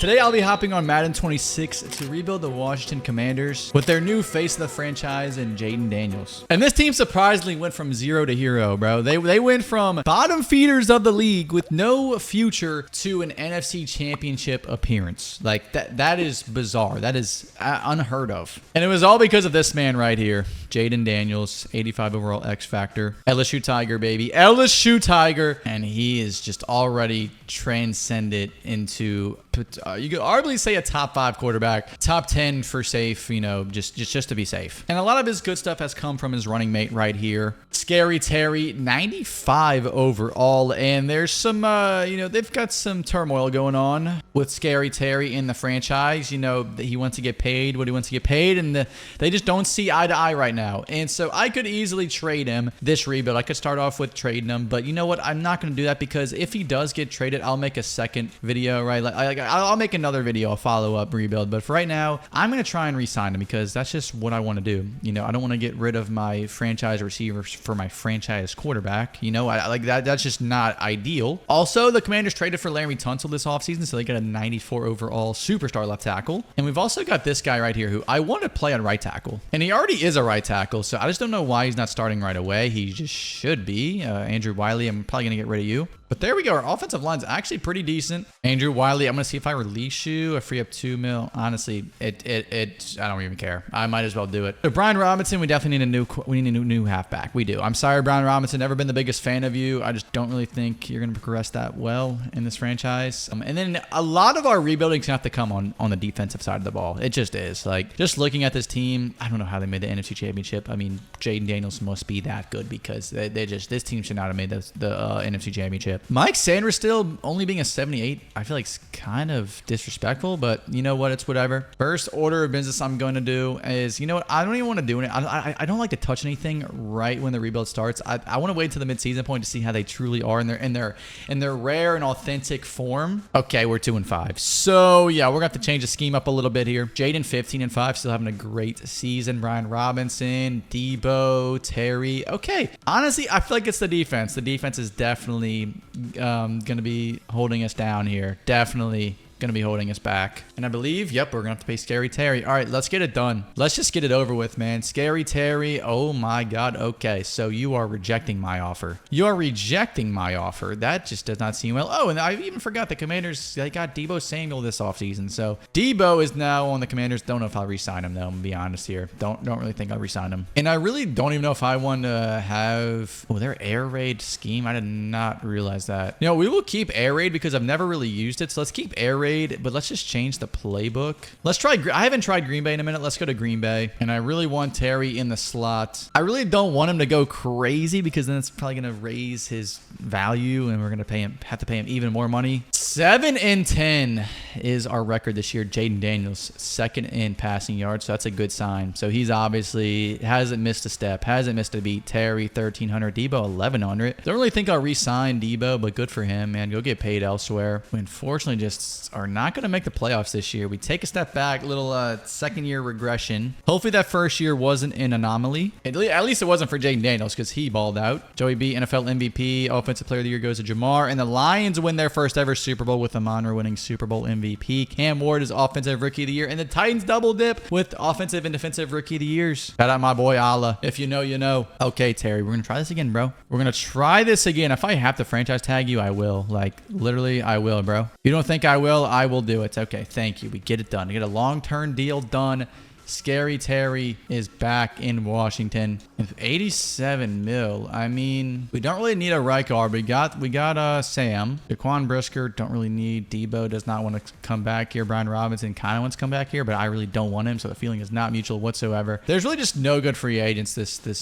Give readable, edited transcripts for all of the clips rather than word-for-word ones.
Today I'll be hopping on Madden 26 to rebuild the Washington Commanders with their new face of the franchise in Jaden Daniels. And this team surprisingly went from zero to hero, bro. They went from bottom feeders of the league with no future to an NFC Championship appearance. Like that is bizarre. That is unheard of. And it was all because of this man right here, Jaden Daniels, 85 overall X Factor. LSU Tiger, baby. LSU Tiger. And he is just already transcended into you could arguably say a top 5 quarterback, top 10 for safe, you know, just to be safe. And a lot of his good stuff has come from his running mate right here. Scary Terry, 95 overall. And there's some, they've got some turmoil going on with Scary Terry in the franchise. You know, he wants to get paid what he wants to get paid, and they just don't see eye to eye right now. And so I could easily trade him this rebuild. I could start off with trading him, but you know what? I'm not going to do that because if he does get traded, I'll make a second video, right? I'll make another video, a follow-up rebuild. But for right now, I'm going to try and re-sign him because that's just what I want to do. You know, I don't want to get rid of my franchise receiver for my franchise quarterback. You know, I like that. That's just not ideal. Also, the Commanders traded for Larry Tunsil this offseason, so they got a 94 overall superstar left tackle. And we've also got this guy right here who I want to play on right tackle. And he already is a right tackle, so I just don't know why he's not starting right away. He just should be. Andrew Wiley, I'm probably going to get rid of you. But there we go. Our offensive line's actually pretty decent. Andrew Wiley, I'm going to see if I release you. I free up $2 million. Honestly, I don't even care. I might as well do it. So Brian Robinson, we definitely need a new halfback. We do. I'm sorry, Brian Robinson. Never been the biggest fan of you. I just don't really think you're going to progress that well in this franchise. And then a lot of our rebuilding is going to have to come on the defensive side of the ball. It just is. Like, just looking at this team, I don't know how they made the NFC Championship. I mean, Jaden Daniels must be that good because this team should not have made the NFC Championship. Mike Sanders still only being a 78, I feel like it's kind of disrespectful, but you know what? It's whatever. First order of business I'm going to do is, you know what? I don't even want to do it. I don't like to touch anything right when the rebuild starts. I want to wait to the midseason point to see how they truly are in their rare and authentic form. Okay, we're 2-5. So yeah, we're gonna have to change the scheme up a little bit here. Jaden 15-5, still having a great season. Brian Robinson, Debo, Terry. Okay, honestly, I feel like it's the defense. The defense is definitely going to be holding us down here. Definitely going to be holding us back. And I believe, yep, we're going to have to pay Scary Terry. All right, let's get it done. Let's just get it over with, man. Scary Terry, oh my God. Okay, so you are rejecting my offer. You are rejecting my offer. That just does not seem well. Oh, and I even forgot the Commanders, they got Debo Samuel this offseason. So Debo is now on the Commanders. Don't know if I'll re-sign him, though. I'm going to be honest here. Don't really think I'll re-sign him. And I really don't even know if I want to have... Oh, their air raid scheme. I did not realize that. You know, we will keep air raid because I've never really used it. So let's keep air raid. But let's just change the playbook. Let's try. I haven't tried Green Bay in a minute. Let's go to Green Bay. And I really want Terry in the slot. I really don't want him to go crazy because then it's probably going to raise his value and we're going to have to pay him even more money. 7-10 is our record this year. Jaden Daniels, second in passing yards. So that's a good sign. So he's obviously hasn't missed a step, hasn't missed a beat. Terry, 1,300. Debo, 1,100. Don't really think I'll re-sign Debo, but good for him, man. Go get paid elsewhere. We unfortunately just are not going to make the playoffs this year. We take a step back, little second year regression. Hopefully that first year wasn't an anomaly. At least it wasn't for Jaden Daniels because he balled out. Joey B, NFL MVP, Offensive Player of the Year goes to Jamar. And the Lions win their first ever Super Bowl with Amon-Ra winning Super Bowl MVP. Cam Ward is Offensive Rookie of the Year. And the Titans double dip with Offensive and Defensive Rookie of the Years. Shout out my boy Allah. If you know, you know. Okay, Terry, we're going to try this again, bro. We're going to try this again. If I have to franchise tag you, I will. Like, literally, I will, bro. You don't think I will? I will do it. Okay, thank you. We get it done. We get a long-term deal done. Scary Terry is back in Washington with 87 mil. I mean, we don't really need a right guard. We got Sam. Jaquan Brisker, don't really need. Debo does not want to come back here. Brian Robinson kind of wants to come back here, but I really don't want him, so the feeling is not mutual whatsoever. There's really just no good free agents this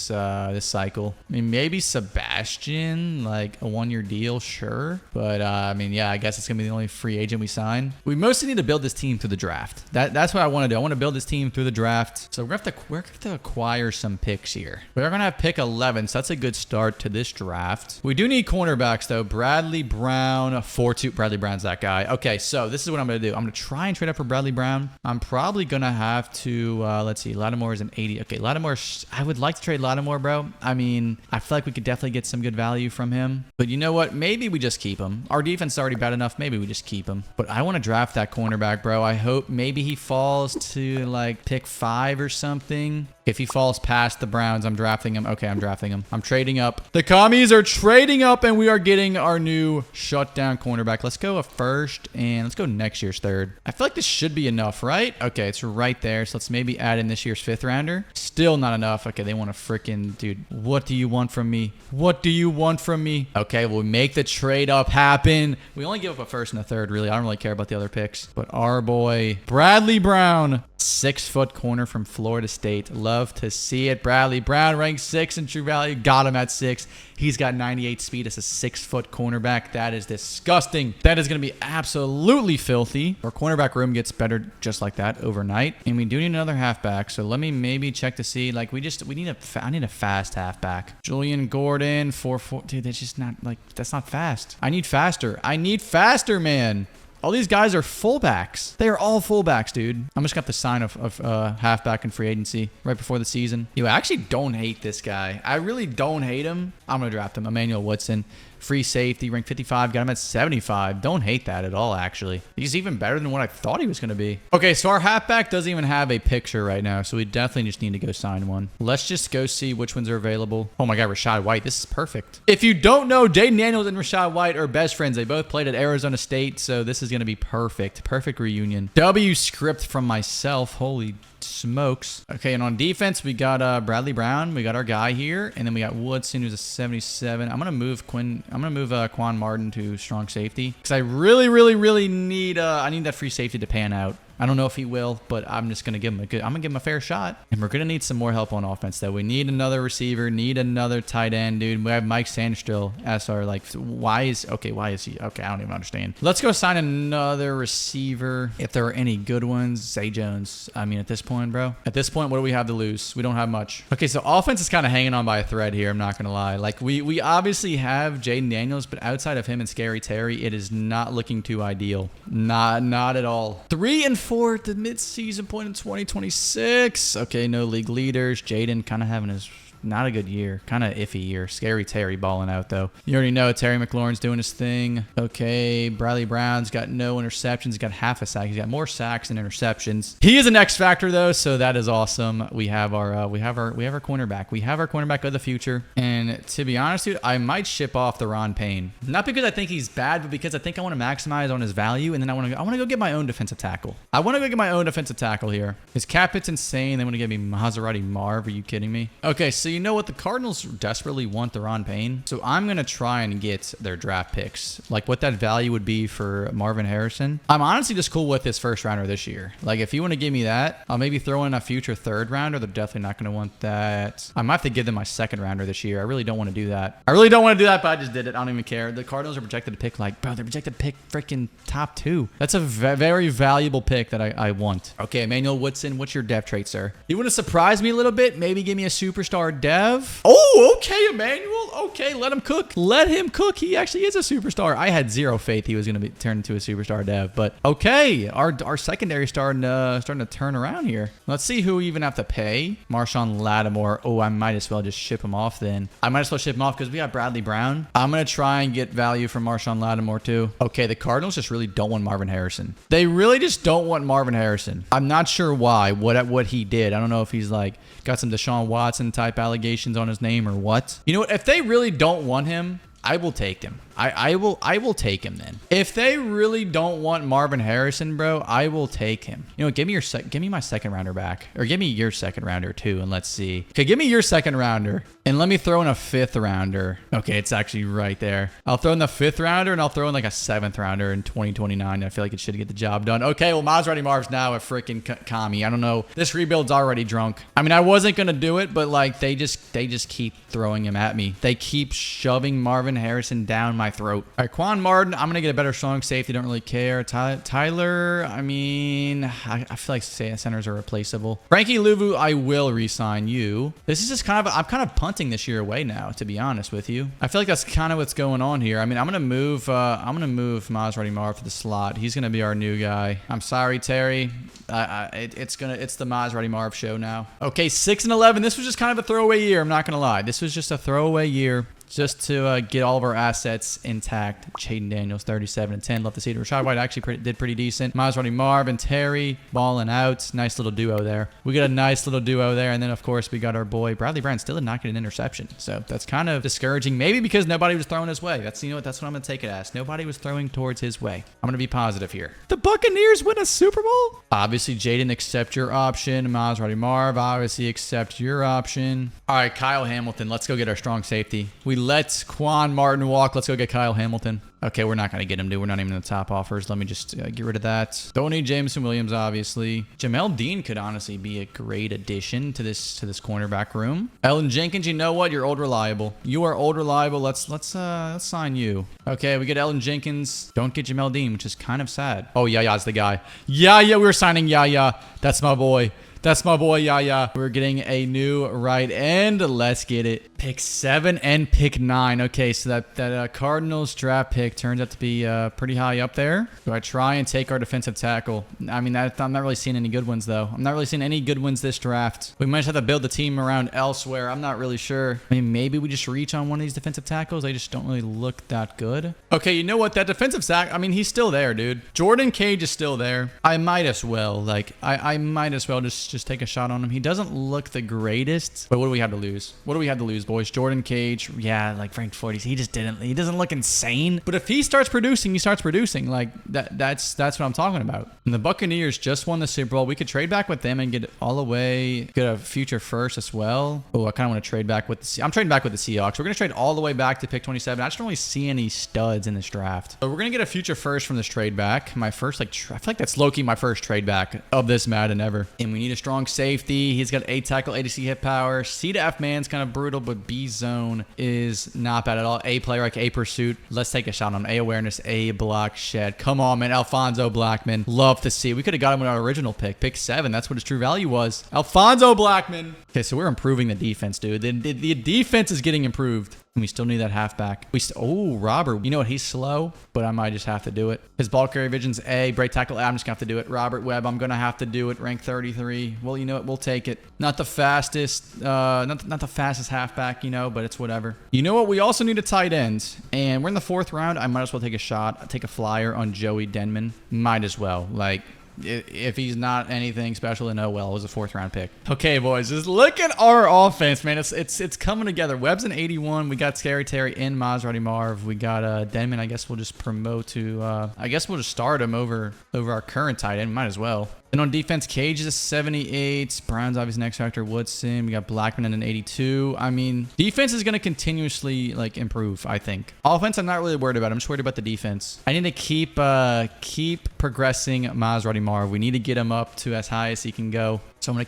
cycle. I mean, maybe Sebastian, like a 1-year deal, sure. But I mean, yeah, I guess it's gonna be the only free agent we sign. We mostly need to build this team through the draft. That's what I want to do. I want to build this team through the draft. So we're gonna have to acquire some picks here. We're gonna have pick 11, so that's a good start to this draft. We do need cornerbacks though. Bradley Brown, 4-2. Bradley Brown's that guy. Okay, so this is what I'm gonna do. I'm gonna try and trade up for Bradley Brown. I'm probably gonna have to, let's see, Lattimore is an 80. Okay, Lattimore, I would like to trade Lattimore, bro. I mean, I feel like we could definitely get some good value from him. But you know what? Maybe we just keep him. Our defense is already bad enough. Maybe we just keep him. But I want to draft that cornerback, bro. I hope maybe he falls to like pick 5 or something. If he falls past the Browns, I'm drafting him. Okay, I'm drafting him. I'm trading up. The commies are trading up, and we are getting our new shutdown cornerback. Let's go a first, and let's go next year's third. I feel like this should be enough, right? Okay, it's right there. So let's maybe add in this year's 5th rounder. Still not enough. Okay, they want to freaking, dude, what do you want from me? What do you want from me? Okay, we'll make the trade up happen. We only give up a first and a third, really. I don't really care about the other picks. But our boy, Bradley Brown, 6-foot corner from Florida State. Love to see it. Bradley Brown ranked 6 in true value. Got him at 6. He's got 98 speed as a 6-foot cornerback. That is disgusting. That is going to be absolutely filthy. Our cornerback room gets better just like that overnight. And we do need another halfback. So let me maybe check to see. Like I need a fast halfback. Julian Gordon, 4-4. Dude, that's just not like, that's not fast. I need faster. I need faster, man. All these guys are fullbacks. They are all fullbacks, dude. I'm just got the sign of halfback in free agency right before the season. I actually don't hate this guy. I really don't hate him. I'm going to draft him. Emmanuel Woodson. Free safety, ranked 55, got him at 75. Don't hate that at all, actually. He's even better than what I thought he was going to be. Okay, so our halfback doesn't even have a picture right now, so we definitely just need to go sign one. Let's just go see which ones are available. Oh my God, Rashad White. This is perfect. If you don't know, Jaden Daniels and Rashad White are best friends. They both played at Arizona State, so this is going to be perfect. Perfect reunion. W script from myself. Holy smokes. Okay, and on defense, we got Bradley Brown. We got our guy here, and then we got Woodson, who's a 77. I'm gonna move Quan Martin to strong safety because I really need I need that free safety to pan out. I don't know if he will, but I'm just gonna give him a fair shot. And we're gonna need some more help on offense though. We need another receiver, need another tight end, dude. We have Mike Sandstill as our why is he? Okay, I don't even understand. Let's go sign another receiver. If there are any good ones, Zay Jones. I mean, at this point, bro. At this point, what do we have to lose? We don't have much. Okay, so offense is kind of hanging on by a thread here. I'm not gonna lie. Like we obviously have Jaden Daniels, but outside of him and Scary Terry, it is not looking too ideal. Not at all. 3-4 at the mid-season point in 2026. Okay, no league leaders. Jaden kind of having his not a good year. Kind of iffy year. Scary Terry balling out, though. You already know Terry McLaurin's doing his thing. Okay, Bradley Brown's got no interceptions. He's got half a sack. He's got more sacks than interceptions. He is an X factor, though, so that is awesome. We have our cornerback. We have our cornerback of the future. And to be honest, dude, I might ship off the Ron Payne. Not because I think he's bad, but because I think I want to maximize on his value, and then I want to go get my own defensive tackle. I want to go get my own defensive tackle here. His cap hit's insane. They want to give me Maserati Marv. Are you kidding me? Okay, so you know what? The Cardinals desperately want the Ron Payne. So I'm going to try and get their draft picks. Like what that value would be for Marvin Harrison. I'm honestly just cool with this first rounder this year. Like if you want to give me that, I'll maybe throw in a future third rounder. They're definitely not going to want that. I might have to give them my second rounder this year. I really don't want to do that. But I just did it. I don't even care. The Cardinals are projected to pick they're projected to pick freaking top 2. That's a very valuable pick that I want. Okay, Emmanuel Woodson, what's your dev trait, sir? You want to surprise me a little bit? Maybe give me a superstar dev? Oh, okay, Emmanuel. Okay, let him cook. Let him cook. He actually is a superstar. I had zero faith he was going to be turned into a superstar dev, but okay. Our secondary starting to turn around here. Let's see who we even have to pay. Marshawn Lattimore. Oh, I might as well just ship him off then. I might as well ship him off because we got Bradley Brown. I'm going to try and get value from Marshawn Lattimore too. Okay, the Cardinals just really don't want Marvin Harrison. They really just don't want Marvin Harrison. I'm not sure why, what he did. I don't know if he's like got some Deshaun Watson type allegations on his name or what. You know what? If they really don't want him, I will take him. I will take him then. If they really don't want Marvin Harrison, bro, I will take him. You know, give me my second rounder back, or give me your second rounder too, and let's see. Okay, give me your second rounder, and let me throw in a 5th rounder. Okay, it's actually right there. I'll throw in the 5th rounder, and I'll throw in like a 7th rounder in 2029. I feel like it should get the job done. Okay, well, Maserati Marv's now a freaking commie. I don't know. This rebuild's already drunk. I mean, I wasn't gonna do it, but like they just keep throwing him at me. They keep shoving Marvin Harrison down my my throat. All right, Quan Martin, I'm going to get a better strong safety. Don't really care. Tyler, I mean, I feel like centers are replaceable. Frankie Louvu, I will re-sign you. This is just kind of, I'm kind of punting this year away now, to be honest with you. I feel like that's kind of what's going on here. I mean, I'm going to move Maserati Marv to the slot. He's going to be our new guy. I'm sorry, Terry. It's the Maserati Marv show now. Okay, 6-11. This was just kind of a throwaway year. I'm not going to lie. This was just a throwaway year. Just to get all of our assets intact. Jaden Daniels, 37-10. Love to see it. Rashad White actually did pretty decent. Maserati Marv and Terry balling out. Nice little duo there. We got a nice little duo there. And then, of course, we got our boy Bradley Brown. Still did not get an interception. So that's kind of discouraging. Maybe because nobody was throwing his way. That's, you know what? That's what I'm going to take it as. Nobody was throwing towards his way. I'm going to be positive here. The Buccaneers win a Super Bowl? Obviously, Jaden, accept your option. Maserati Marv, obviously, accept your option. All right, Kyle Hamilton. Let's go get our strong safety. We let Quan Martin walk. Let's go get Kyle Hamilton. Okay, we're not going to get him, dude. We're not even in the top offers. Let me just get rid of that. Don't need Jameson Williams, obviously. Jamel Dean could honestly be a great addition to this cornerback room. Ellen Jenkins, you know what? You're old reliable. You are old reliable. Let's sign you. Okay, we get Ellen Jenkins. Don't get Jamel Dean, which is kind of sad. Oh, Yaya's the guy. Yeah, we were signing Yaya. That's my boy. That's my boy, Yaya. We're getting a new right end. Let's get it. Pick 7 and pick 9. Okay, so that Cardinals draft pick turns out to be pretty high up there. Do I try and take our defensive tackle? I mean, I'm not really seeing any good ones, though. I'm not really seeing any good ones this draft. We might have to build the team around elsewhere. I'm not really sure. I mean, maybe we just reach on one of these defensive tackles. They just don't really look that good. Okay, you know what? That defensive tackle, I mean, he's still there, dude. Jordan Cage is still there. I might as well. Like, I might as well just take a shot on him. He doesn't look the greatest, but what do we have to lose? What do we have to lose, boys? Jordan Cage, yeah, like Frank 40s. He doesn't look insane, but if he starts producing, he starts producing. Like that's what I'm talking about. And the Buccaneers just won the Super Bowl. We could trade back with them and get all the way, get a future first as well. Oh, I kind of want to trade back with I'm trading back with the Seahawks. We're going to trade all the way back to pick 27. I just don't really see any studs in this draft. So we're going to get a future first from this trade back. My first, I feel like that's low-key my first trade back of this Madden ever. And we need a strong safety. He's got A tackle, ADC hit power. C to F man's kind of brutal, but B zone is not bad at all. A player, like A pursuit. Let's take a shot on him. A awareness, A block shed. Come on, man. Alfonso Blackman. Love to see. We could have got him with our original pick. Pick 7. That's what his true value was. Alfonso Blackman. Okay, so we're improving the defense, dude. The defense is getting improved. And we still need that halfback. Oh, Robert. You know what? He's slow, but I might just have to do it. His ball carry vision's A. Break tackle A. I'm just going to have to do it. Robert Webb, I'm going to have to do it. Rank 33. Well, you know what? We'll take it. Not the fastest, not the fastest halfback, you know, but it's whatever. You know what? We also need a tight end. And we're in the 4th round. I might as well take a shot. Take a flyer on Joey Denman. Might as well. Like, if he's not anything special, then oh well, it was a 4th round pick. Okay, boys, just look at our offense, man. It's coming together. Webb's an 81. We got Scary Terry and Maserati Marv. We got Denman. I guess we'll just promote to. I guess we'll just start him over our current tight end. Might as well. And on defense, Cage is a 78. Brown's obviously an X Factor. Woodson. We got Blackman and an 82. I mean, defense is going to continuously like improve, I think. Offense, I'm not really worried about. I'm just worried about the defense. I need to keep progressing Maserati Marv. We need to get him up to as high as he can go. So I'm gonna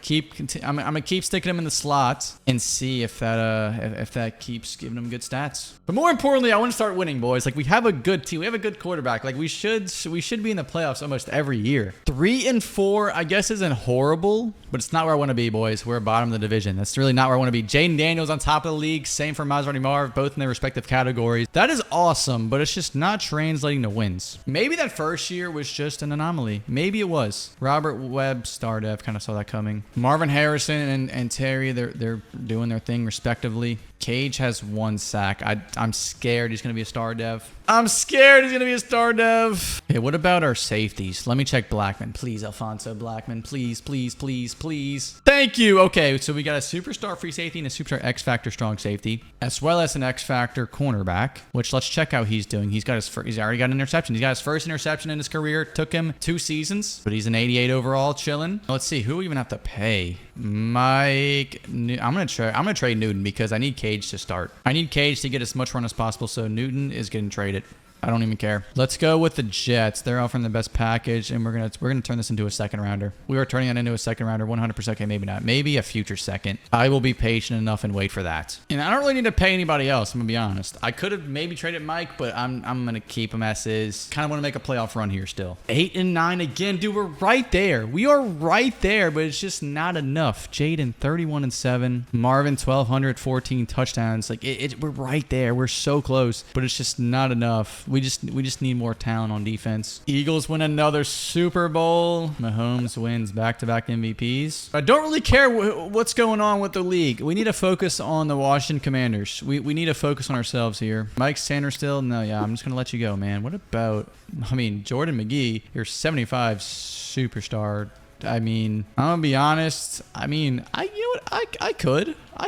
keep sticking him in the slot and see if that keeps giving him good stats. But more importantly, I want to start winning, boys. Like, we have a good team. We have a good quarterback. Like, we should be in the playoffs almost every year. 3-4, I guess, isn't horrible, but it's not where I want to be, boys. We're bottom of the division. That's really not where I want to be. Jaden Daniels on top of the league. Same for Maserati Marv, both in their respective categories. That is awesome, but it's just not translating to wins. Maybe that first year was just an anomaly. Maybe it was. Robert Webb, Stardev, kind of saw that coming. Marvin Harrison and Terry, they're doing their thing respectively. Cage has 1 sack. I'm scared he's going to be a star dev. Okay, what about our safeties? Let me check Blackman. Please, Alfonso Blackman. Please, please, please, please. Thank you. Okay, so we got a superstar free safety and a superstar X Factor strong safety, as well as an X Factor cornerback, which let's check how he's doing. He's already got an interception. He's got his first interception in his career. Took him 2 seasons, but he's an 88 overall, chilling. Let's see, who do we even have to pay? Mike, I'm gonna trade Newton because I need Cage to start. I need Cage to get as much run as possible, so Newton is getting traded. I don't even care. Let's go with the Jets. They're offering the best package, and we're gonna turn this into a second rounder. We are turning that into a second rounder, 100%. Okay, maybe not. Maybe a future second. I will be patient enough and wait for that. And I don't really need to pay anybody else. I'm gonna be honest. I could have maybe traded Mike, but I'm gonna keep him as is. Kind of want to make a playoff run here still. 8 and 9 again, dude. We're right there. We are right there, but it's just not enough. Jaden 31 and 7. Marvin 1,214 touchdowns. Like we're right there. We're so close, but it's just not enough. We just need more talent on defense. Eagles win another Super Bowl. Mahomes wins back-to-back MVPs. I don't really care what's going on with the league. We need to focus on the Washington Commanders. We need to focus on ourselves here. Mike Sanders still? No, yeah, I'm just going to let you go, man. What about, Jordan McGee, your 75 superstar. I mean, I'm going to be honest. I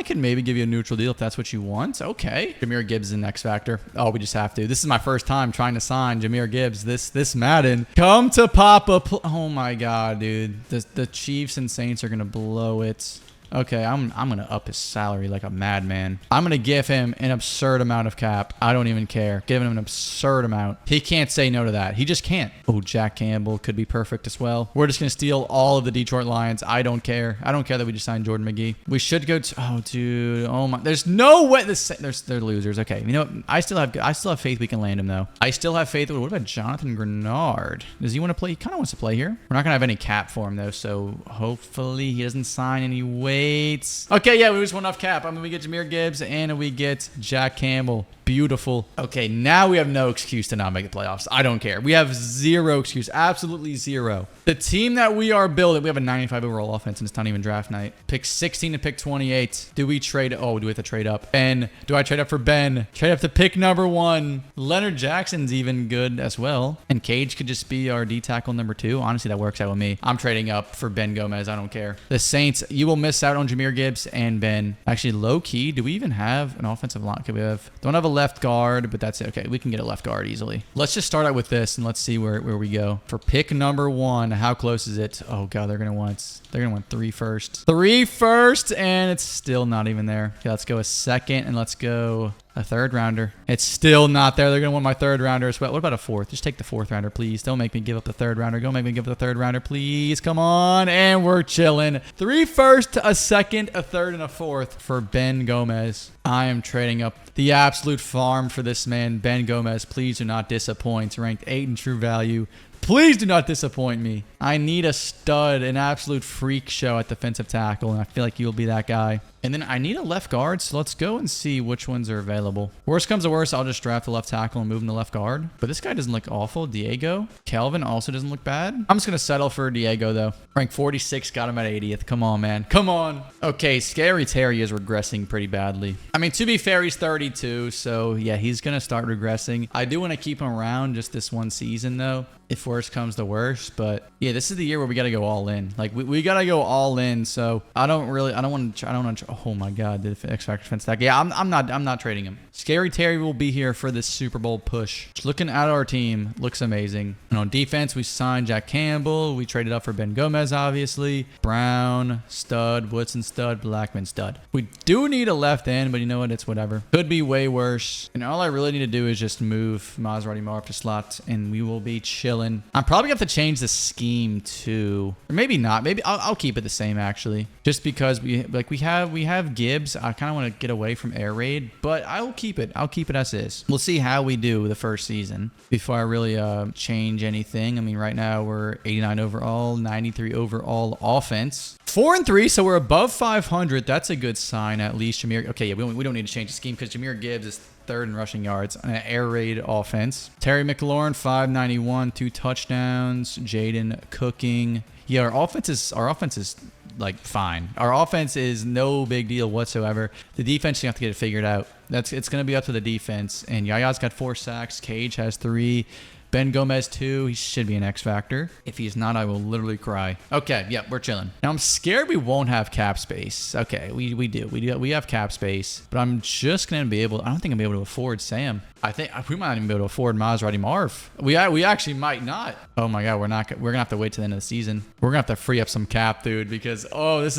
could maybe give you a neutral deal if that's what you want. Okay. Jahmyr Gibbs is an X factor. Oh, we just have to. This is my first time trying to sign Jahmyr Gibbs. This Madden. Come to Papa. Oh my God, dude. The Chiefs and Saints are going to blow it. Okay, I'm going to up his salary like a madman. I'm going to give him an absurd amount of cap. I don't even care. Giving him an absurd amount. He can't say no to that. He just can't. Oh, Jack Campbell could be perfect as well. We're just going to steal all of the Detroit Lions. I don't care. I don't care that we just signed Jordan McGee. We should go to... Oh, dude. Oh, my... There's no way... They're losers. Okay, you know what? I still have faith we can land him, though. I still have faith. What about Jonathan Grenard? Does he want to play? He kind of wants to play here. We're not going to have any cap for him, though, so hopefully he doesn't sign any way. Okay, yeah, we just went off cap. We get Jahmyr Gibbs and we get Jack Campbell. Beautiful. Okay, now we have no excuse to not make the playoffs. I don't care. We have zero excuse. Absolutely zero. The team that we are building, we have a 95 overall offense and it's not even draft night. Pick 16 to pick 28. Do we trade? Oh, do we have to trade up? Ben. Do I trade up for Ben? Trade up to pick number 1. Leonard Jackson's even good as well. And Cage could just be our D tackle number 2. Honestly, that works out with me. I'm trading up for Ben Gomez. I don't care. The Saints, you will miss out on Jahmyr Gibbs and Ben. Actually, low key, do we even have an offensive line? Okay, don't have a left guard, but that's it. Okay, we can get a left guard easily. Let's just start out with this and let's see where we go. For pick number 1, how close is it? Oh God, they're gonna want 3 first. 3 first, and it's still not even there. Okay, let's go a second and let's go a third rounder. It's still not there. They're going to want my third rounder as well. What about a 4th? Just take the 4th rounder, please. Don't make me give up the 3rd rounder. Don't make me give up the 3rd rounder, please. Come on. And we're chilling. 3 first, a 2nd, a 3rd, and a 4th for Ben Gomez. I am trading up the absolute farm for this man, Ben Gomez. Please do not disappoint. Ranked 8 in true value. Please do not disappoint me. I need a stud, an absolute freak show at defensive tackle, and I feel like you'll be that guy. And then I need a left guard, so let's go and see which ones are available. Worst comes to worst, I'll just draft the left tackle and move him to left guard. But this guy doesn't look awful. Diego. Kelvin also doesn't look bad. I'm just going to settle for Diego, though. Rank 46, got him at 80th. Come on, man. Come on. Okay, Scary Terry is regressing pretty badly. To be fair, he's 32, so yeah, he's going to start regressing. I do want to keep him around just this one season, though, if worst comes to worst. But yeah, this is the year where we got to go all in. Like, we got to go all in, so I don't want to... Oh my God, the X Factor defense stack. Yeah, I'm not trading him. Scary Terry will be here for this Super Bowl push. Just looking at our team, looks amazing. And on defense, we signed Jack Campbell. We traded up for Ben Gomez, obviously. Brown, stud. Woodson, stud. Blackman, stud. We do need a left end, but you know what? It's whatever. Could be way worse. And all I really need to do is just move Maserati Marv to slot, and we will be chilling. I'm probably going to have to change the scheme too. Or maybe not. Maybe I'll keep it the same, actually. Just because we have Gibbs. I kind of want to get away from air raid, but I'll keep it. I'll keep it as is. We'll see how we do the first season before I really change anything. Right now we're 89 overall, 93 overall offense. 4 and 3, so we're above 500. That's a good sign, at least. Jahmyr. Okay, yeah, we don't need to change the scheme because Jahmyr Gibbs is 3rd in rushing yards on an air raid offense. Terry McLaurin, 591, 2 touchdowns. Jaden cooking. Yeah, our offense is like fine. Our offense is no big deal whatsoever. The defense, you have to get it figured out. It's going to be up to the defense. And Yaya's got 4 sacks. Cage has 3. Ben Gomez 2. He should be an X factor. If he's not, I will literally cry. Okay, yeah, we're chilling. Now I'm scared we won't have cap space. Okay, we do. We have cap space, but I'm just gonna be able. I don't think I'm able to afford Sam. I think we might not even be able to afford Maserati Marv. We actually might not. Oh my God, we're gonna have to wait till the end of the season. We're gonna have to free up some cap, dude, because this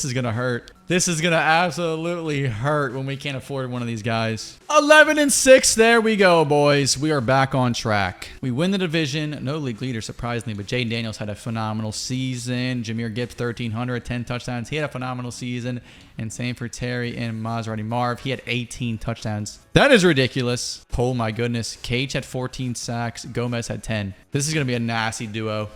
is gonna hurt. This is gonna absolutely hurt when we can't afford one of these guys. 11-6. There we go, boys. We are back on track. We win the division. No league leader, surprisingly, but Jaden Daniels had a phenomenal season. Jameer Gibbs, 1,300, 10 touchdowns. He had a phenomenal season. And same for Terry and Maserati Marv. He had 18 touchdowns. That is ridiculous. Oh my goodness. Cage had 14 sacks. Gomez had 10. This is going to be a nasty duo.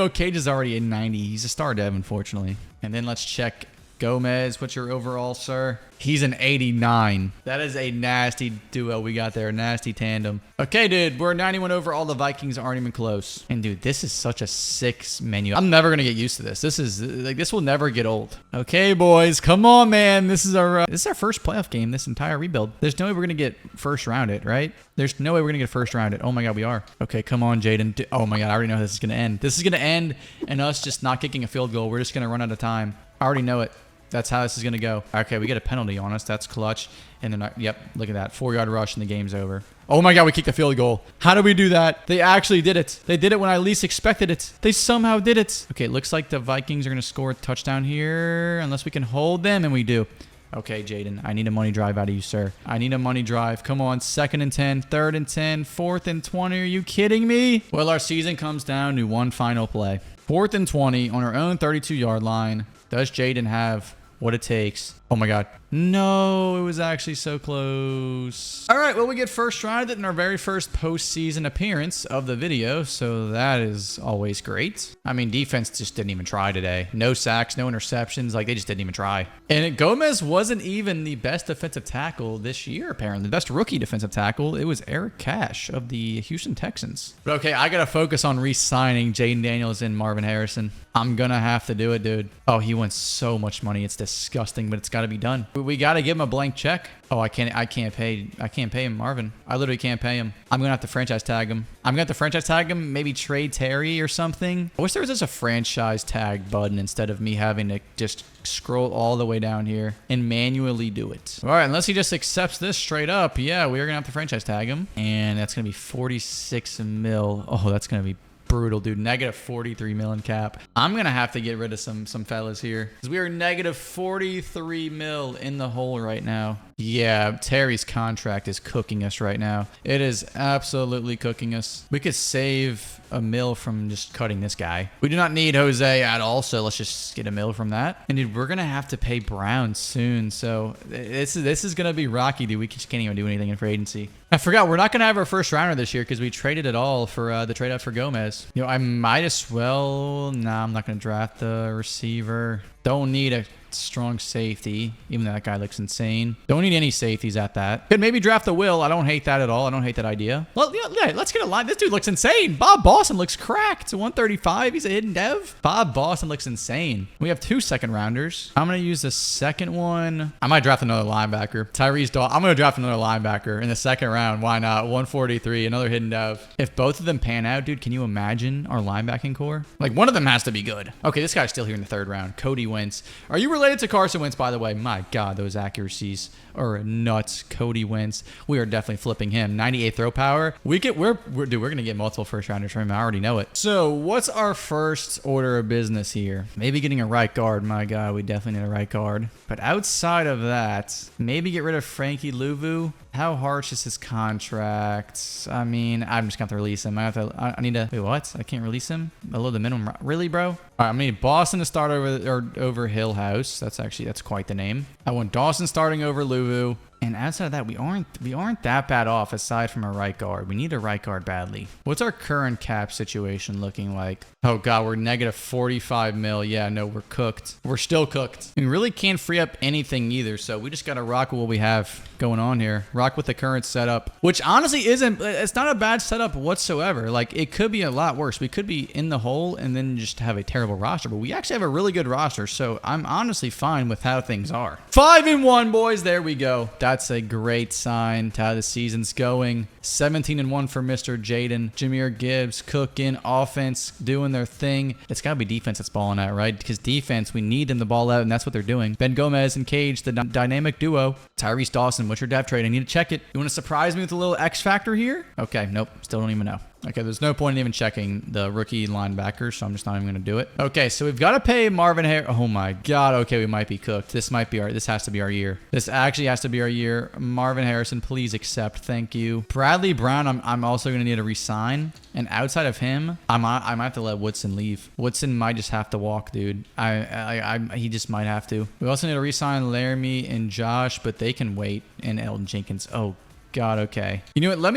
Cage is already a 90. He's a star dev, unfortunately. And then let's check Gomez. What's your overall, sir? He's an 89. That is a nasty duo we got there. A nasty tandem. Okay, dude. We're 91 overall. The Vikings aren't even close. And, dude, this is such a 6 menu. I'm never going to get used to this. This will never get old. Okay, boys. Come on, man. This is our first playoff game, this entire rebuild. There's no way we're going to get first rounded, right? There's no way we're going to get first rounded. Oh, my God, we are. Okay, come on, Jaden. Oh, my God. I already know how this is going to end. This is going to end in us just not kicking a field goal. We're just going to run out of time. I already know it. That's how this is going to go. Okay, we get a penalty on us. That's clutch. And then, yep, look at that. 4-yard rush and the game's over. Oh my God, we kicked the field goal. How did we do that? They actually did it. They did it when I least expected it. They somehow did it. Okay, looks like the Vikings are going to score a touchdown here unless we can hold them, and we do. Okay, Jaden, I need a money drive out of you, sir. I need a money drive. Come on, 2nd and 10, 3rd and 10, 4th and 20. Are you kidding me? Well, our season comes down to one final play. 4th and 20 on our own 32-yard line. Does Jaden have what it takes? Oh my God. No, it was actually so close. All right, well, we get first rounded in our very first postseason appearance of the video, so that is always great. I mean, defense just didn't even try today. No sacks, no interceptions. Like, they just didn't even try. And Gomez wasn't even the best defensive tackle this year, apparently. The best rookie defensive tackle, it was Eric Cash of the Houston Texans. But okay, I got to focus on re-signing Jaden Daniels and Marvin Harrison. I'm going to have to do it, dude. Oh, he wants so much money. It's disgusting, but it's got to be done. We got to give him a blank check. Oh, I can't pay him, Marvin. I literally can't pay him. I'm going to have to franchise tag him. Maybe trade Terry or something. I wish there was just a franchise tag button instead of me having to just scroll all the way down here and manually do it. All right, unless he just accepts this straight up, yeah, we are going to have to franchise tag him. And that's going to be 46 mil. Oh, that's going to be brutal, dude. Negative 43 mil in cap. I'm gonna have to get rid of some fellas here because we are negative 43 mil in the hole right now. Yeah, Terry's contract is cooking us right now. It is absolutely cooking us. We could save a mil from just cutting this guy. We do not need Jose at all, so let's just get a mil from that. And dude, we're gonna have to pay Brown soon, so this is gonna be rocky, dude. We just can't even do anything in free agency. I forgot, we're not gonna have our first rounder this year because we traded it all for the trade out for Gomez. You know, I might as well. Nah, I'm not gonna draft the receiver. Don't need a strong safety, even though that guy looks insane. Don't need any safeties at that. Could maybe draft the Will. I don't hate that at all. I don't hate that idea. Well, yeah, let's get a line. This dude looks insane. Bob Boston looks cracked. 135. He's a hidden dev. Bob Boston looks insane. We have 2 second rounders. I'm going to use the second one. I might draft another linebacker. Tyrese Daw. I'm going to draft another linebacker in the second round. Why not? 143. Another hidden dev. If both of them pan out, dude, can you imagine our linebacking core? Like, one of them has to be good. Okay, this guy's still here in the 3rd round. Cody Wentz. Are you related to Carson Wentz, by the way? My God, those accuracies are nuts. Cody Wentz. We are definitely flipping him. 98 throw power. We're going to get multiple first rounders from him. I already know it. So what's our first order of business here? Maybe getting a right guard. My God, we definitely need a right guard. But outside of that, maybe get rid of Frankie Louvu. How harsh is his contract? I mean, I'm just going to have to release him. I need to... Wait, what? I can't release him? Below the minimum... Really, bro? All right, I'm going to need Boston to start over Hillhouse. That's quite the name. I want Dawson starting over Louvu. And outside of that, we aren't that bad off aside from a right guard. We need a right guard badly. What's our current cap situation looking like? Oh God, we're negative 45 mil. Yeah, no, we're cooked. We're still cooked. We really can't free up anything either, so we just gotta rock with what we have going on here. Rock with the current setup, which honestly it's not a bad setup whatsoever. Like, it could be a lot worse. We could be in the hole and then just have a terrible roster, but we actually have a really good roster, so I'm honestly fine with how things are. 5-1, boys. There we go. That's a great sign to how the season's going. 17-1 for Mr. Jaden. Jahmyr Gibbs cooking, offense doing their thing. It's got to be defense that's balling out, right? Because defense, we need them to ball out, and that's what they're doing. Ben Gomez and Cage, the dynamic duo. Tyrese Dawson, what's your depth trade? I need to check it. You want to surprise me with a little X factor here? Okay, nope. Still don't even know. Okay, there's no point in even checking the rookie linebackers, so I'm just not even going to do it. Okay, so we've got to pay Marvin Harris. Oh my God. Okay, we might be cooked. This has to be our year. This actually has to be our year. Marvin Harrison, please accept. Thank you. Bradley Brown, I'm also going to need to resign. And outside of him, I might have to let Woodson leave. Woodson might just have to walk, dude. He just might have to. We also need to resign Laramie and Josh, but they can wait. And Elton Jenkins. Oh, God, okay. You know what? Let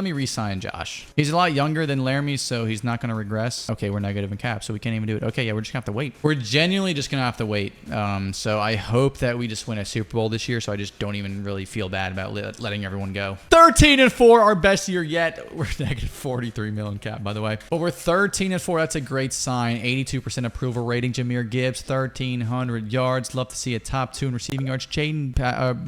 me re-sign Josh. He's a lot younger than Laramie, so he's not going to regress. Okay, we're negative in cap, so we can't even do it. Okay, yeah, we're just going to have to wait. We're genuinely just going to have to wait. So I hope that we just win a Super Bowl this year, so I just don't even really feel bad about letting everyone go. 13-4, our best year yet. We're negative 43 million cap, by the way. But we're 13-4. That's a great sign. 82% approval rating. Jahmyr Gibbs, 1,300 yards. Love to see a top 2 in receiving yards.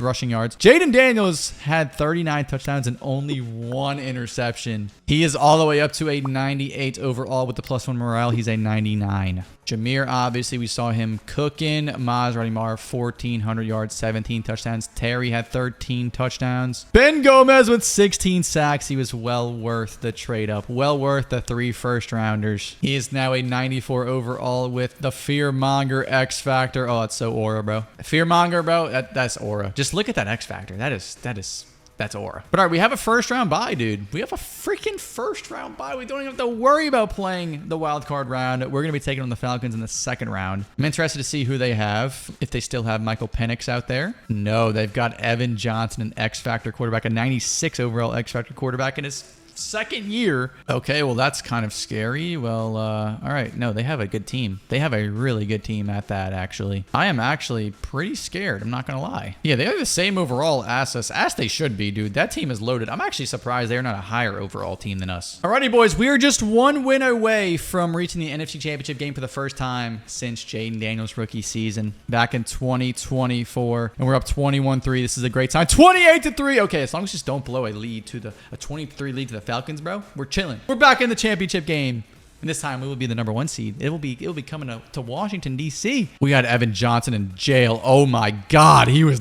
Rushing yards. Jaden Daniels had 39 touchdowns and only 1 interception. He is all the way up to a 98 overall with the +1 morale. He's a 99. Jahmyr, obviously, we saw him cooking. Maserati Mar, 1,400 yards, 17 touchdowns. Terry had 13 touchdowns. Ben Gomez with 16 sacks. He was well worth the trade up. Well worth the 3 first-rounders. He is now a 94 overall with the Fearmonger X Factor. Oh, that's so aura, bro. Fearmonger, bro, that's aura. Just look at that X Factor. That's aura. But all right, we have a first-round bye, dude. We have a freaking first-round bye. We don't even have to worry about playing the wild card round. We're going to be taking on the Falcons in the second round. I'm interested to see who they have, if they still have Michael Penix out there. No, they've got Evan Johnson, an X-Factor quarterback, a 96 overall X-Factor quarterback in his second year. Okay, well, that's kind of scary. Well, all right. No, they have a good team. They have a really good team at that, actually. I am actually pretty scared. I'm not going to lie. Yeah, they are the same overall as us, as they should be, dude. That team is loaded. I'm actually surprised they're not a higher overall team than us. Alrighty, boys. We are just 1 win away from reaching the NFC Championship game for the first time since Jaden Daniels' rookie season back in 2024. And we're up 21-3. This is a great sign. 28-3. Okay, as long as we just don't blow a 23 lead to the Falcons, bro. We're chilling. We're back in the championship game. And this time we will be the #1 seed. It will be coming to Washington, D.C. We got Evan Johnson in jail. Oh my God. He was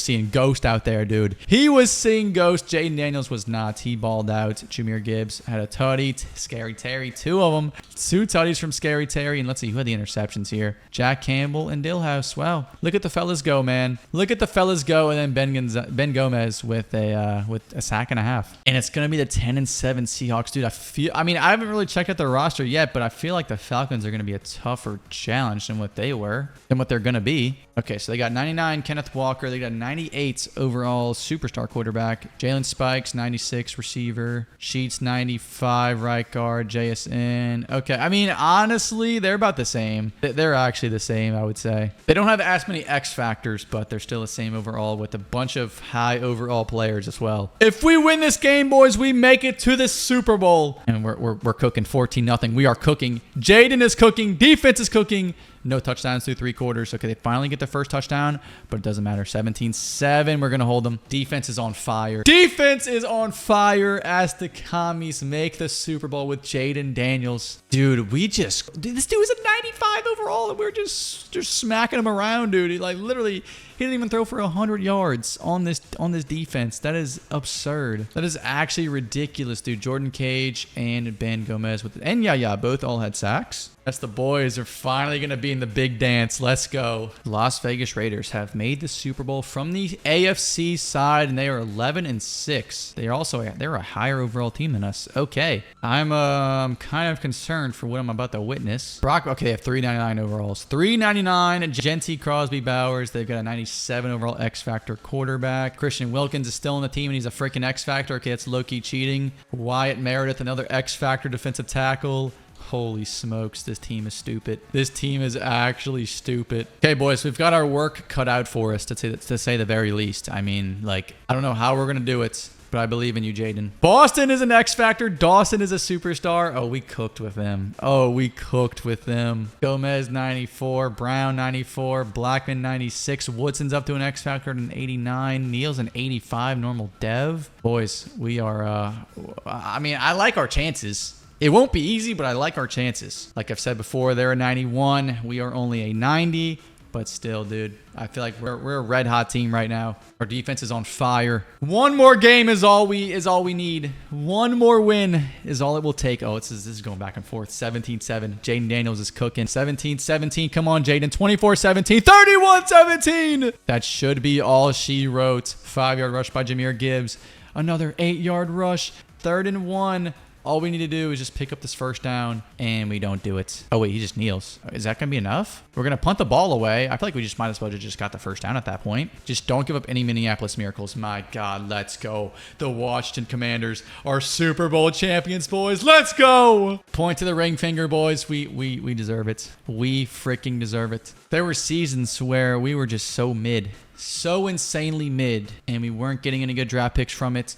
seeing ghost out there, dude. He was seeing ghost. Jaden Daniels was not. He balled out. Jahmyr Gibbs had a tutty. Scary Terry, 2 of them. 2 tutties from Scary Terry. And let's see who had the interceptions here. Jack Campbell and Dillhouse. Wow. Look at the fellas go, man. Look at the fellas go. And then Ben Gomez with a sack and a half. And it's going to be the 10-7 Seahawks, dude. I haven't really checked out the roster yet, but I feel like the Falcons are going to be a tougher challenge than what they're going to be. Okay, so they got 99 Kenneth Walker. They got 98 overall superstar quarterback. Jalen Spikes, 96 receiver. Sheets, 95 right guard. JSN. Okay, I mean, honestly, they're about the same. They're actually the same, I would say. They don't have as many X factors, but they're still the same overall with a bunch of high overall players as well. If we win this game, boys, we make it to the Super Bowl. And we're cooking 14-0. We are cooking. Jaden is cooking. Defense is cooking. No touchdowns through 3 quarters. Okay, they finally get the first touchdown, but it doesn't matter. 17-7. We're going to hold them. Defense is on fire. Defense is on fire as the Commies make the Super Bowl with Jaden Daniels. Dude, this dude is a 95 overall, and we're just smacking him around, dude. Like, literally, he didn't even throw for 100 yards on this defense. That is absurd. That is actually ridiculous, dude. Jordan Cage and Ben Gomez and Yaya both all had sacks. Yes, the boys are finally going to be in the big dance. Let's go. Las Vegas Raiders have made the Super Bowl from the AFC side, and they are 11-6. They're a higher overall team than us. Okay. I'm kind of concerned for what I'm about to witness. Okay, they have 399 overalls. 399 Genty, Crosby, Bowers. They've got a 97 overall X-Factor quarterback. Christian Wilkins is still on the team, and he's a freaking X-Factor. Okay, that's low-key cheating. Wyatt Meredith, another X-Factor defensive tackle. Holy smokes, this team is stupid. This team is actually stupid. Okay, boys, we've got our work cut out for us, to say the very least. I mean, like, I don't know how we're going to do it, But I believe in you, Jaden. Boston is an X factor. Dawson is a superstar. Oh, we cooked with them. Oh, we cooked with them. Gomez 94, Brown 94, Blackman 96. Woodson's up to an X factor at an 89. Neal's an 85. Normal dev. Boys, we are. I mean, I like our chances. It won't be easy, but I like our chances. Like I've said before, they're a 91. We are only a 90. But still, dude, I feel like we're a red hot team right now. Our defense is on fire. One more game is all we need. One more win is all it will take. Oh, this is going back and forth. 17-7. Jaden Daniels is cooking. 17-17. Come on, Jaden. 24-17. 31-17. That should be all she wrote. 5-yard rush by Jahmyr Gibbs. Another 8-yard rush. 3rd and 1. All we need to do is just pick up this first down, and we don't do it. Oh, wait, he just kneels. Is that going to be enough? We're going to punt the ball away. I feel like we just might as well just got the first down at that point. Just don't give up any Minneapolis miracles. My God, let's go. The Washington Commanders are Super Bowl champions, boys. Let's go. Point to the ring finger, boys. We deserve it. We freaking deserve it. There were seasons where we were just so mid, so insanely mid, and we weren't getting any good draft picks from it.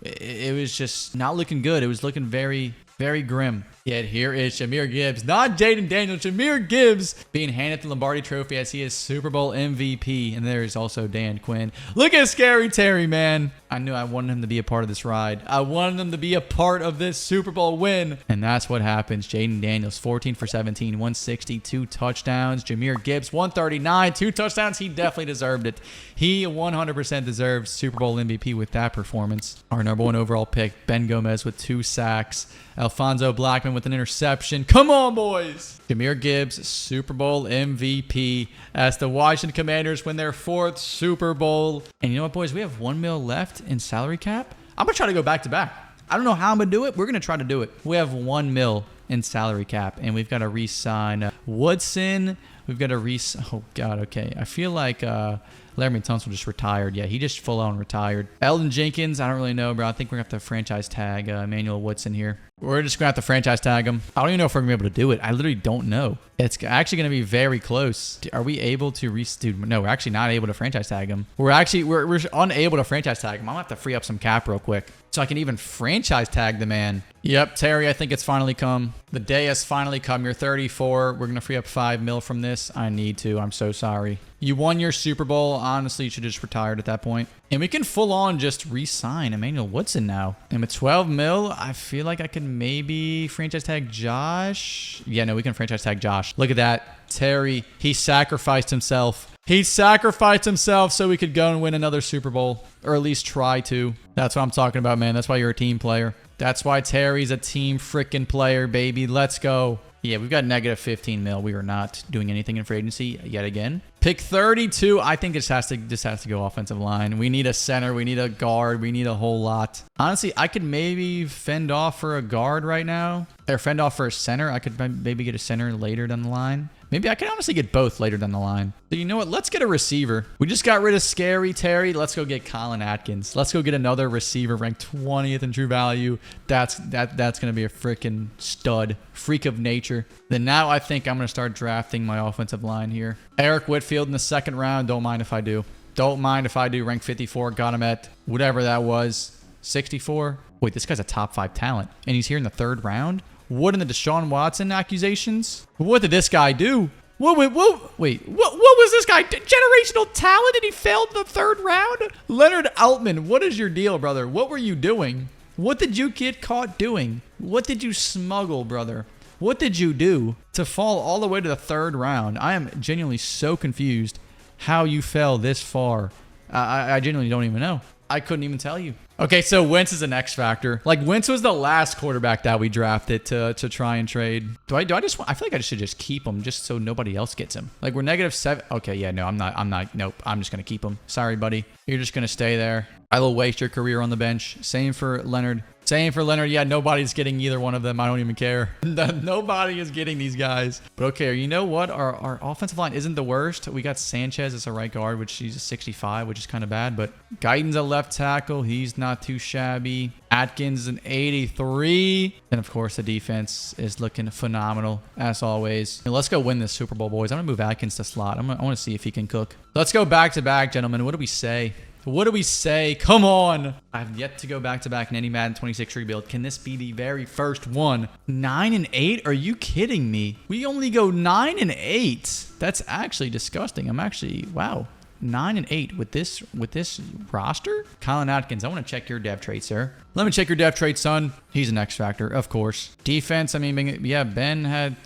It was just not looking good. It was looking very, very grim. Yet here is Jahmyr Gibbs, not Jaden Daniels. Jahmyr Gibbs being handed the Lombardi Trophy as he is Super Bowl MVP. And there is also Dan Quinn. Look at Scary Terry, man. I knew I wanted him to be a part of this ride. I wanted him to be a part of this Super Bowl win. And that's what happens. Jaden Daniels, 14 for 17, 160, 2 touchdowns. Jahmyr Gibbs, 139, 2 touchdowns. He definitely deserved it. He 100% deserves Super Bowl MVP with that performance. Our number 1 overall pick, Ben Gomez with 2 sacks. Alfonso Blackman with an interception. Come on, boys. Jahmyr Gibbs, Super Bowl MVP as the Washington Commanders win their 4th Super Bowl. And you know what, boys? We have $1 million left in salary cap. I'm going to try to go back to back. I don't know how I'm going to do it. We're going to try to do it. We have $1 million in salary cap, and we've got to re-sign Woodson. We've got to oh, God, okay. I feel like Laremy Tunsil just retired. Yeah, he just full-on retired. Eldon Jenkins, I don't really know, bro. I think we're going to have to franchise tag Emmanuel Woodson here. We're just going to have to franchise tag him. I don't even know if we're going to be able to do it. I literally don't know. It's actually going to be very close. Are we able to no, we're actually not able to franchise tag him. We're unable to franchise tag him. I'm going to have to free up some cap real quick so I can even franchise tag the man. Yep, Terry, I think it's finally come. The day has finally come. You're 34. We're going to free up $5 million from this. I need to. I'm so sorry. You won your Super Bowl. Honestly, you should have just retired at that point. And we can full on just re-sign Emmanuel Woodson now. And with $12 million, I feel like I can maybe franchise tag Josh. Yeah, no, we can franchise tag Josh. Look at that. Terry, he sacrificed himself. He sacrificed himself so we could go and win another Super Bowl. Or at least try to. That's what I'm talking about, man. That's why you're a team player. That's why Terry's a team freaking player, baby. Let's go. Yeah, we've got negative 15 mil. We are not doing anything in free agency yet again. Pick 32. I think it just has to go offensive line. We need a center. We need a guard. We need a whole lot. Honestly, I could maybe fend off for a guard right now. Or fend off for a center. I could maybe get a center later down the line. Maybe I can honestly get both later down the line. So you know what? Let's get a receiver. We just got rid of Scary Terry. Let's go get Colin Atkins. Let's go get another receiver ranked 20th in true value. That's going to be a freaking stud. Freak of nature. Then now I think I'm going to start drafting my offensive line here. Eric Whitfield in the 2nd round. Don't mind if I do. Don't mind if I do. Rank 54. Got him at whatever that was. 64. Wait, this guy's a top 5 talent. And he's here in the 3rd round? What in the Deshaun Watson accusations? What did this guy do? What was this guy? Generational talent and he failed the 3rd round? Leonard Altman, what is your deal, brother? What were you doing? What did you get caught doing? What did you smuggle, brother? What did you do to fall all the way to the 3rd round? I am genuinely so confused how you fell this far. I genuinely don't even know. I couldn't even tell you. Okay, so Wentz is an X factor. Like, Wentz was the last quarterback that we drafted to try and trade. I feel like I should just keep him just so nobody else gets him. Like, we're -7. Okay, yeah, no, I'm not. Nope, I'm just going to keep him. Sorry, buddy. You're just going to stay there. I will waste your career on the bench. Same for Leonard. Yeah, nobody's getting either one of them. I don't even care. Nobody is getting these guys. But okay, you know what? Our offensive line isn't the worst. We got Sanchez as a right guard, which he's a 65, which is kind of bad. But Guyton's a left tackle. He's not too shabby. Atkins an 83. And of course, the defense is looking phenomenal as always. And let's go win this Super Bowl, boys. I'm gonna move Atkins to slot. I want to see if he can cook. Let's go back to back, gentlemen. What do we say? What do we say? Come on. I've yet to go back to back in any Madden 26 rebuild. Can this be the very first one? 9-8? Are you kidding me? We only go 9-8. That's actually disgusting. I'm actually, wow. 9-8 with this roster. Colin Atkins, I want to check your dev trait, sir. Let me check your dev trait, son. He's an X factor, of course. Defense, I mean, yeah, Ben had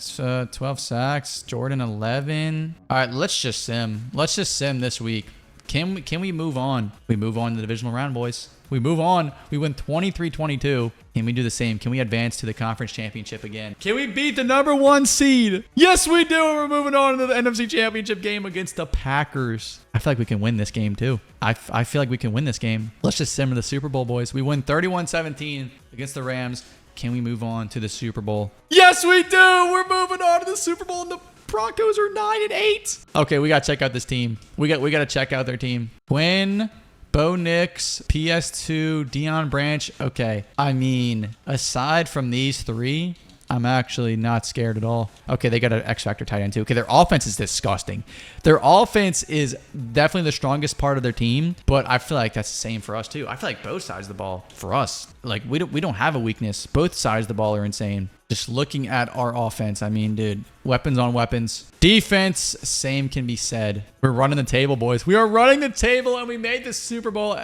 12 sacks. Jordan 11. All right, let's just sim. Let's just sim this week. Can we move on? We move on to the divisional round, boys. We move on. We win 23-22. Can we do the same? Can we advance to the conference championship again? Can we beat the #1 seed? Yes, we do. We're moving on to the NFC championship game against the Packers. I feel like we can win this game too. I feel like we can win this game. Let's just simmer the Super Bowl, boys. We win 31-17 against the Rams. Can we move on to the Super Bowl? Yes, we do. We're moving on to the Super Bowl, and the Broncos are 9-8. Okay, we got to check out this team. We got to check out their team. Quinn, Bo Nix, PS2, Deion Branch. Okay. I mean, aside from these three, I'm actually not scared at all. Okay, they got an X Factor tight end too. Okay, their offense is disgusting. Their offense is definitely the strongest part of their team, but I feel like that's the same for us too. I feel like both sides of the ball for us, like we don't have a weakness. Both sides of the ball are insane. Just looking at our offense, I mean, dude, weapons on weapons. Defense, same can be said. We're running the table, boys. We are running the table, and we made the Super Bowl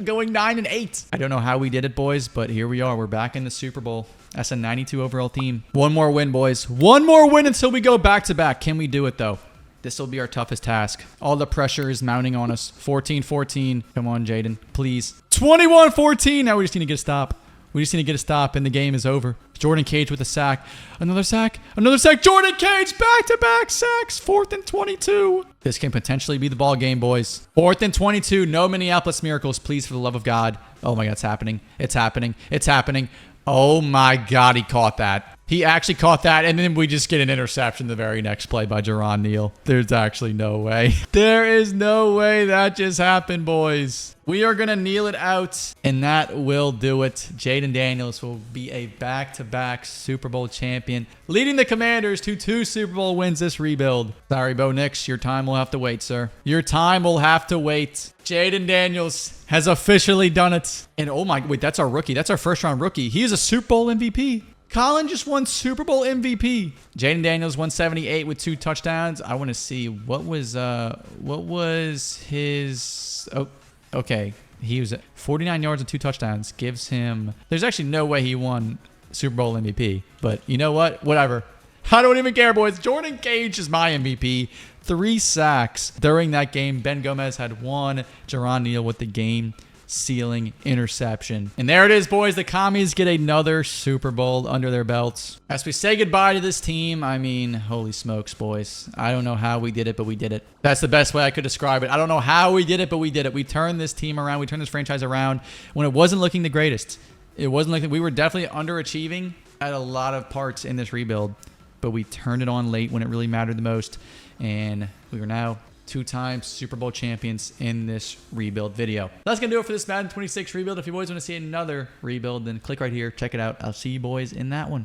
going 9-8. I don't know how we did it, boys, but here we are. We're back in the Super Bowl. That's a 92 overall team. One more win, boys. One more win until we go back-to-back. Can we do it, though? This will be our toughest task. All the pressure is mounting on us. 14-14. Come on, Jaden. Please. 21-14. Now we just need to get a stop. We just need to get a stop, and the game is over. Jordan Cage with a sack. Another sack. Another sack. Jordan Cage, back-to-back sacks. 4th and 22. This can potentially be the ball game, boys. 4th and 22. No Minneapolis Miracles, please, for the love of God. Oh, my God, it's happening. It's happening. It's happening. Oh, my God, he caught that. He actually caught that, and then we just get an interception the very next play by Jaron Neal. There's actually no way. There is no way that just happened, boys. We are going to kneel it out, and that will do it. Jaden Daniels will be a back-to-back Super Bowl champion, leading the Commanders to 2 Super Bowl wins this rebuild. Sorry, Bo Nix, your time will have to wait, sir. Your time will have to wait. Jaden Daniels has officially done it. And oh my, wait, that's our rookie. That's our first-round rookie. He is a Super Bowl MVP. Colin just won Super Bowl MVP. Jaden Daniels 178 with 2 touchdowns. I want to see what was his. Oh, okay. He was at 49 yards and 2 touchdowns. Gives him. There's actually no way he won Super Bowl MVP. But you know what? Whatever. I don't even care, boys. Jordan Cage is my MVP. 3 sacks during that game. Ben Gomez had 1. Jaron Neal with the game ceiling interception. And there it is, boys. The Commies get another Super Bowl under their belts. As we say goodbye to this team, I mean, holy smokes, boys. I don't know how we did it, but we did it. That's the best way I could describe it. I don't know how we did it, but we did it. We turned this team around. We turned this franchise around when it wasn't looking the greatest. It wasn't looking. We were definitely underachieving at a lot of parts in this rebuild, but we turned it on late when it really mattered the most. And we are now 2-time Super Bowl champions in this rebuild video. That's going to do it for this Madden 26 rebuild. If you boys want to see another rebuild, then click right here. Check it out. I'll see you boys in that one.